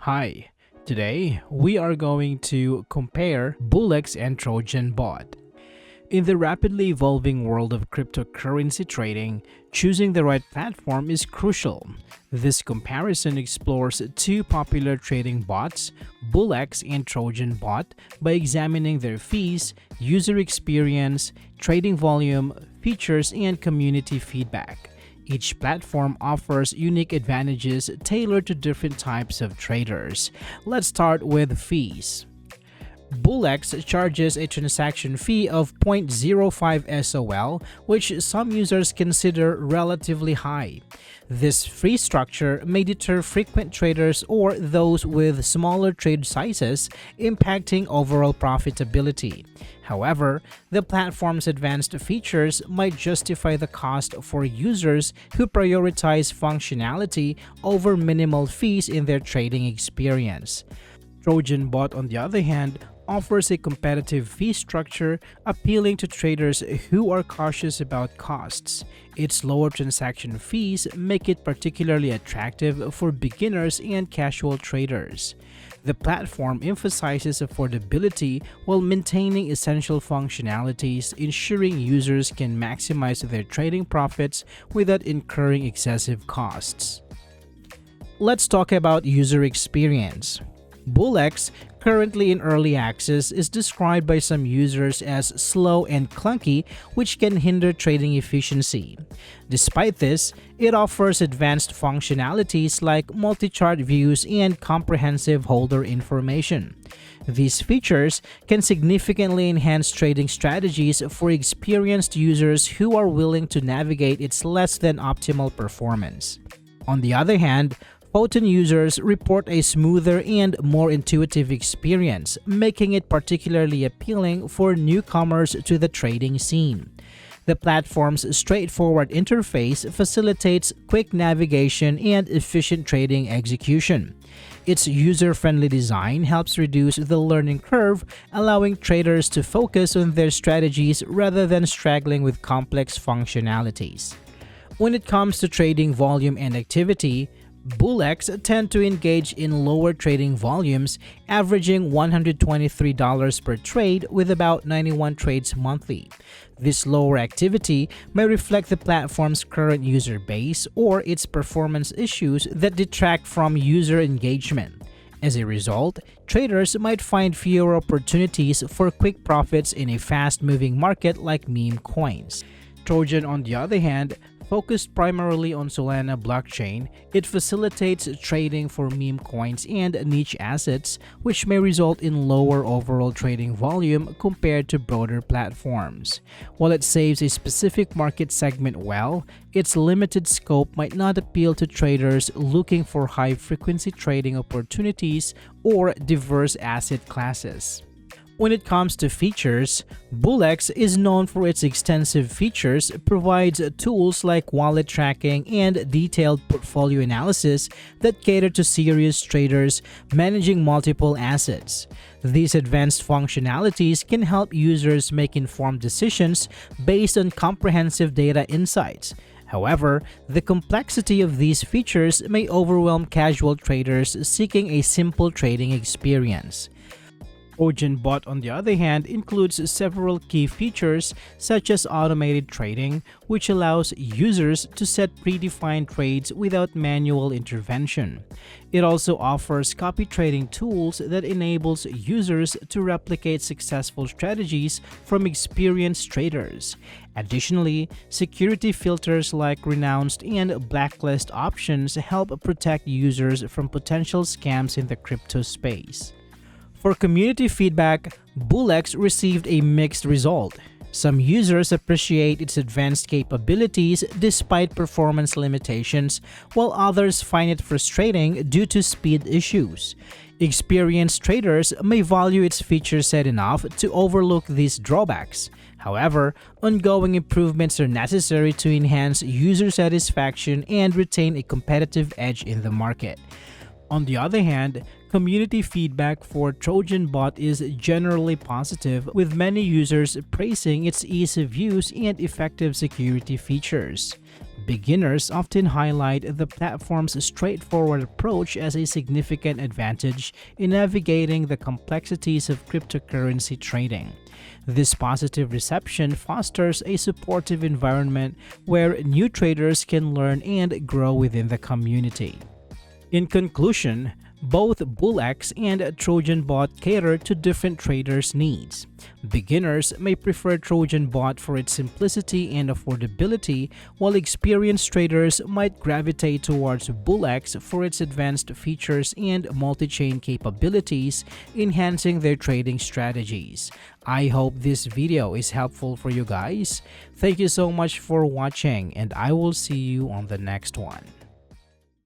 Hi, today we are going to compare BullX and Trojan bot. In the rapidly evolving world of cryptocurrency trading, choosing the right platform is crucial. This comparison explores two popular trading bots, BullX and Trojan bot, by examining their fees, user experience, trading volume, features, and community feedback. Each platform offers unique advantages tailored to different types of traders. Let's start with fees. BullX charges a transaction fee of 0.05 SOL, which some users consider relatively high. This fee structure may deter frequent traders or those with smaller trade sizes, impacting overall profitability. However, the platform's advanced features might justify the cost for users who prioritize functionality over minimal fees in their trading experience. Trojan bot, on the other hand, offers a competitive fee structure appealing to traders who are cautious about costs. Its lower transaction fees make it particularly attractive for beginners and casual traders. The platform emphasizes affordability while maintaining essential functionalities, ensuring users can maximize their trading profits without incurring excessive costs. Let's talk about user experience. BullX, currently in early access, is described by some users as slow and clunky, which can hinder trading efficiency. Despite this, it offers advanced functionalities like multi-chart views and comprehensive holder information. These features can significantly enhance trading strategies for experienced users who are willing to navigate its less than optimal performance. On the other hand, Photon users report a smoother and more intuitive experience, making it particularly appealing for newcomers to the trading scene. The platform's straightforward interface facilitates quick navigation and efficient trading execution. Its user-friendly design helps reduce the learning curve, allowing traders to focus on their strategies rather than struggling with complex functionalities. When it comes to trading volume and activity, BullX tend to engage in lower trading volumes, averaging $123 per trade with about 91 trades monthly. This lower activity may reflect the platform's current user base or its performance issues that detract from user engagement. As a result, traders might find fewer opportunities for quick profits in a fast-moving market like Memecoins. Trojan, on the other hand, focused primarily on Solana blockchain, it facilitates trading for meme coins and niche assets, which may result in lower overall trading volume compared to broader platforms. While it saves a specific market segment well, its limited scope might not appeal to traders looking for high-frequency trading opportunities or diverse asset classes. When it comes to features, BullX is known for its extensive features, provides tools like wallet tracking and detailed portfolio analysis that cater to serious traders managing multiple assets. These advanced functionalities can help users make informed decisions based on comprehensive data insights. However, the complexity of these features may overwhelm casual traders seeking a simple trading experience. Trojan bot, on the other hand, includes several key features such as automated trading, which allows users to set predefined trades without manual intervention. It also offers copy trading tools that enables users to replicate successful strategies from experienced traders. Additionally, security filters like renounced and blacklist options help protect users from potential scams in the crypto space. For community feedback, BullX received a mixed result. Some users appreciate its advanced capabilities despite performance limitations, while others find it frustrating due to speed issues. Experienced traders may value its feature set enough to overlook these drawbacks. However, ongoing improvements are necessary to enhance user satisfaction and retain a competitive edge in the market. On the other hand, community feedback for Trojan bot is generally positive, with many users praising its ease of use and effective security features. Beginners often highlight the platform's straightforward approach as a significant advantage in navigating the complexities of cryptocurrency trading. This positive reception fosters a supportive environment where new traders can learn and grow within the community. In conclusion, both BullX and Trojan Bot cater to different traders' needs. Beginners may prefer Trojan Bot for its simplicity and affordability, while experienced traders might gravitate towards BullX for its advanced features and multi-chain capabilities, enhancing their trading strategies. I hope this video is helpful for you guys. Thank you so much for watching, and I will see you on the next one.